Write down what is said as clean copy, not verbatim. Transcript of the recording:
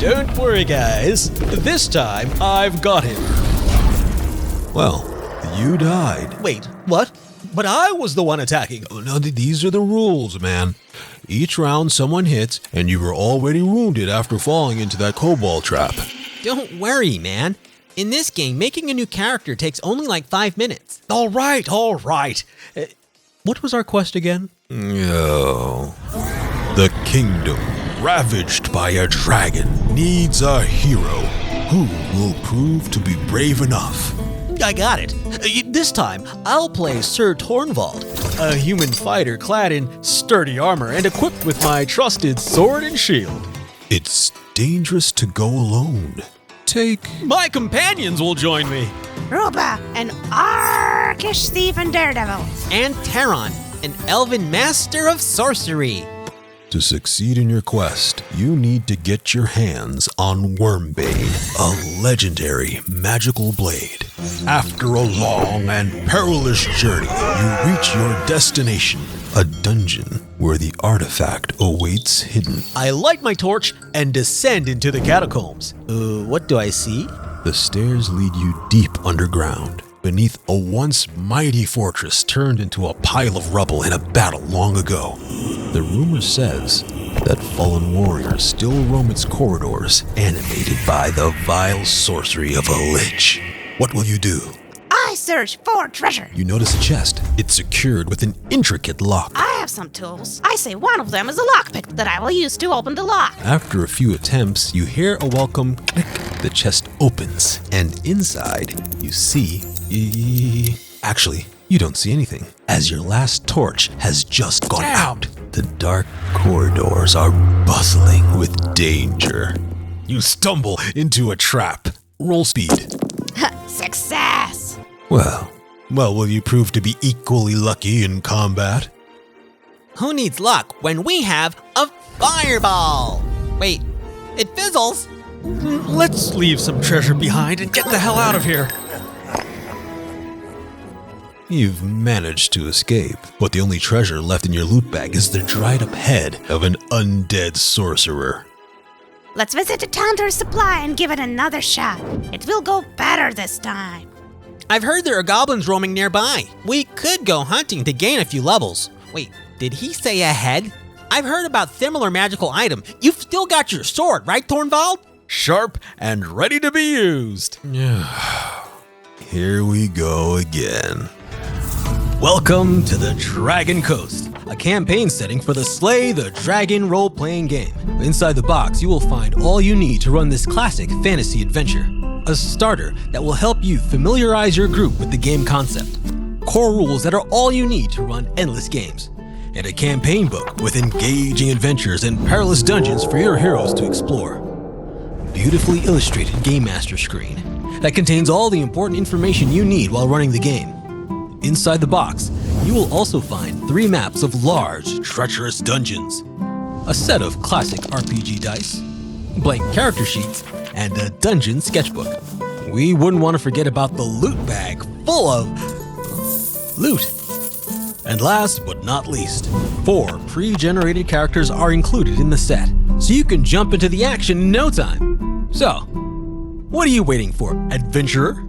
Don't worry, guys. This time, I've got him. Well, you died. Wait, what? But I was the one attacking. Oh, no, these are the rules, man. Each round someone hits, and you were already wounded after falling into that kobold trap. Don't worry, man. In this game, making a new character takes only like 5 minutes. All right. What was our quest again? Oh. The kingdom, ravaged by a dragon, needs a hero who will prove to be brave enough. I got it. This time, I'll play Sir Tornvald, a human fighter clad in sturdy armor and equipped with my trusted sword and shield. It's dangerous to go alone. Take... My companions will join me. Ruba, an Arkish thief and daredevil. And Taron, an elven master of sorcery. To succeed in your quest, you need to get your hands on Wormbane, a legendary magical blade. After a long and perilous journey, you reach your destination, a dungeon where the artifact awaits hidden. I light my torch and descend into the catacombs. What do I see? The stairs lead you deep underground, beneath a once mighty fortress turned into a pile of rubble in a battle long ago. The rumor says that fallen warriors still roam its corridors, animated by the vile sorcery of a lich. What will you do? I search for treasure. You notice a chest. It's secured with an intricate lock. I have some tools. I say one of them is a lockpick that I will use to open the lock. After a few attempts, you hear a welcome click. The chest opens, and inside, you see... Actually, you don't see anything, as your last torch has just gone out. The dark corridors are bustling with danger. You stumble into a trap. Roll speed. Success! Well, will you prove to be equally lucky in combat? Who needs luck when we have a fireball? Wait, it fizzles. Let's leave some treasure behind and get the hell out of here. You've managed to escape, but the only treasure left in your loot bag is the dried-up head of an undead sorcerer. Let's visit the Tantor's supply and give it another shot. It will go better this time. I've heard there are goblins roaming nearby. We could go hunting to gain a few levels. Wait, did he say a head? I've heard about similar magical item. You've still got your sword, right, Tornvald? Sharp and ready to be used. Here we go again. Welcome to the Dragon Coast, a campaign setting for the Slay the Dragon role-playing game. Inside the box, you will find all you need to run this classic fantasy adventure. A starter that will help you familiarize your group with the game concept. Core rules that are all you need to run endless games. And a campaign book with engaging adventures and perilous dungeons for your heroes to explore. Beautifully illustrated Game Master screen that contains all the important information you need while running the game. Inside the box, you will also find 3 maps of large, treacherous dungeons, a set of classic RPG dice, blank character sheets, and a dungeon sketchbook. We wouldn't want to forget about the loot bag full of loot. And last but not least, 4 pre-generated characters are included in the set, so you can jump into the action in no time. So, what are you waiting for, adventurer?